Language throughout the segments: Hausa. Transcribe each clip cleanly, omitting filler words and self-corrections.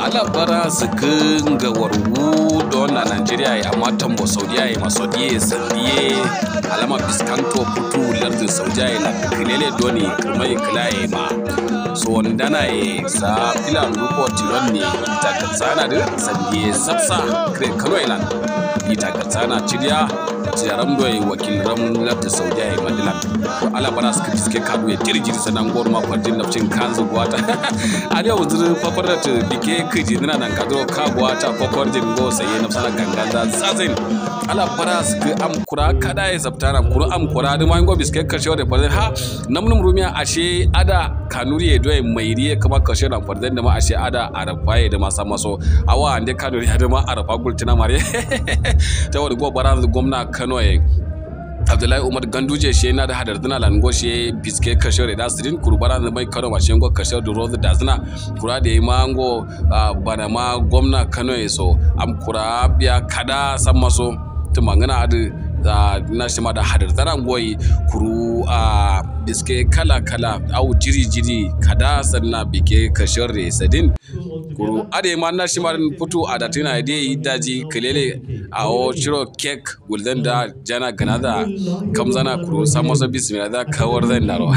alabara su ga warwu don na Nigeria ya matan bo Saudiya ya masaudiye sandiye alama biskanto putu lardin Saudiya ya kilele doni kirmai kilaye ma so wandana ya sa filan ruko tilon ne ita katsana da sandiye sabsa kano ilan ita katsana cidiya jaram doy wakil ram lardin Saudiya ya madilan ko alabara su kiske kadu ya jirgin sanan gorma kwartin nafcin kanzu gwata a yau zuru fafarat bike kiji nina nan kadro kagwa ta kokor jingo sai na sana ganganda zazin ala paras ke am kura kada ya zabtana kura am kura da mango biske karshe da farzan ha namnum rumiya ashe ada kanuri do mai riye kuma karshe da farzan da ma ashe ada arafaye da masa maso awa ande kanuri da ma arafa gultina mare ta wani go baran gwamna Kano Abdullahi Umar Ganduje shi yana da hadarduna lango shi biske kashe da sirin kurbara da mai Kano mashin go kashe da rozu da zina kura da mango bana ma gwamna Kano so am kura biya kada san maso to mangana adu na shi ma da hadarduna goyi kuru biske kala au jiri kada sanna bike kashe re sadin kuru ade ma na shi ma fito a datina dai daji kelele a o chiro cake gulden da jana ganada kamzana kuru samosa bismillah da kawar zan daro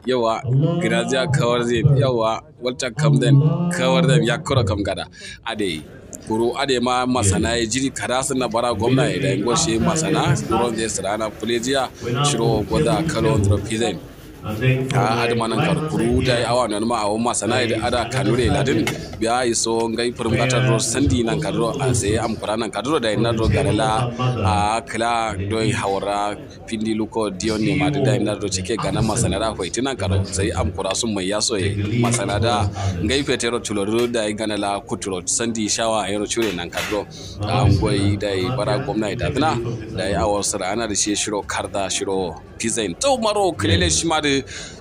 yawa grazia kawar zan yawa walta kamden kawar zan ya kura kam gada ade kuru ade ma masana ya jiri kada sun na bara gwamna ya da ngoshe masana kuru da sirana plejiya shiro goda kalon trophizen adamanan karkuru da awa nan ma awon masana da ada kanure ladin biya iso ngai furmata ro sandi nan kadro a sai am qur'anan kadro da ina ro garala a kala doi hawara pindi luko dion ne ma da ina ro cike ganan masana da ko itinan karo sai am qura sun mai yaso masana da ngai fetero tuloro da ganala kuturo sandi shawa ayro chure nan kadro an goyi da bara gwamnati da dina da awa sirana da shi shiro karda shiro pizain to maro kelele shi ma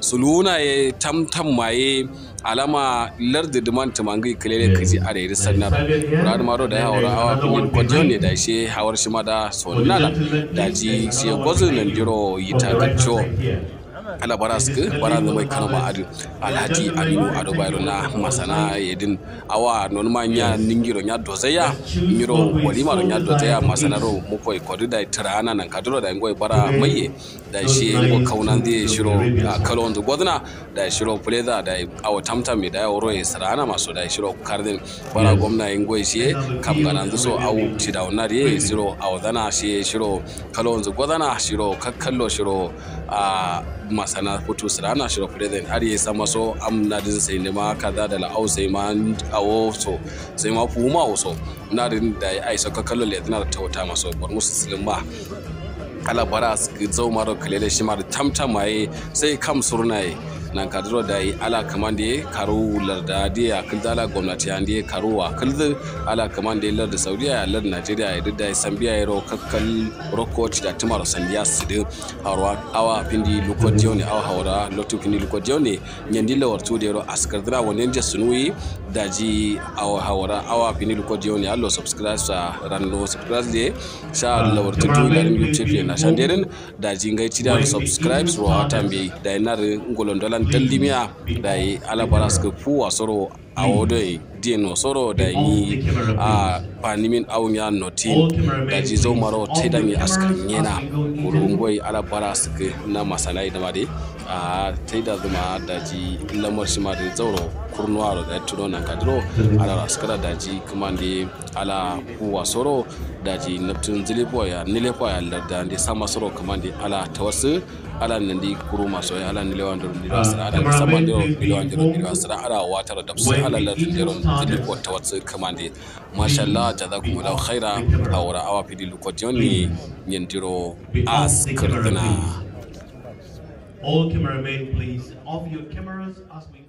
suluna ya tamtam maye alama lardi duman tumangi kelele kaji are da sannar rad maro da hawara awa kun kodjon ne da shi hawar shi ma da sonnala da ji shi gozo nan diro yita gaccio ala baraske bara da mai kanama adu alhaji aminu ado bayro na masana yedin awa non manya ningiro nya dozaya miro walima ro nya dozaya masana ro mu koy kodu da tirana nan kaduro da ngoy bara maye da shi ngo kaunan di shiro kalon du godna da shiro pleda da awa tamtam da yoro e sarana maso da shiro kardin bara gwamna ngoy shi kam ganan so awu tidawna di shiro awdana shi shiro kalon du godna shiro kakkallo shiro masana fito sirana shiro president har yi sama so amna din sai ne ma kaza da la'au sai ma awo so sai ma kuma so na din da ai saka kallo le tana ta wata maso bar musu silma ala bara su zo maro kalele shi ma tamtam mai sai kam surnaye nan kadro da ala kamande karu larda dia kildala gwamnati ande karuwa kildu ala kamande larda saudiya larda nigeria ya da sambiya yaro kakkal rokot da tumar sandiya sidu harwa awa pindi lukodione awa hawra lotu pindi lukodione nyandila wartu de ro askar dra wonen je sunuyi daji awa hawra awa pindi lukodione allo subscribe sa ranno subscribe de sha Allah wartu to larin youtube na shanderen daji ngai tida subscribe so atambe da nar ngolondola tandimiya da yi alabaras ka fuwa soro a wadai dino soro da yi a panimin aunya notin da ji zo maro ta da mi askarin yana kurungoi alabaras ka na masanai da made a ta da zuma da ji lamar shi ma da zauro kurnuwa da tuno nan kadro ala askara da ji kuma da ala fuwa soro da ji neptun zilipo ya nilepo ya larda da sama soro kuma da ala tawassu ala nandi kuru maso ya ala nilewandiro nilwasra ala samandiro nilwasra ala watar dabsu ala latindiro nilipo tawatsu kamande mashallah jazakumullahu khaira awra awa pidi lukodioni nyendiro askirtina. All cameramen, please off your cameras as we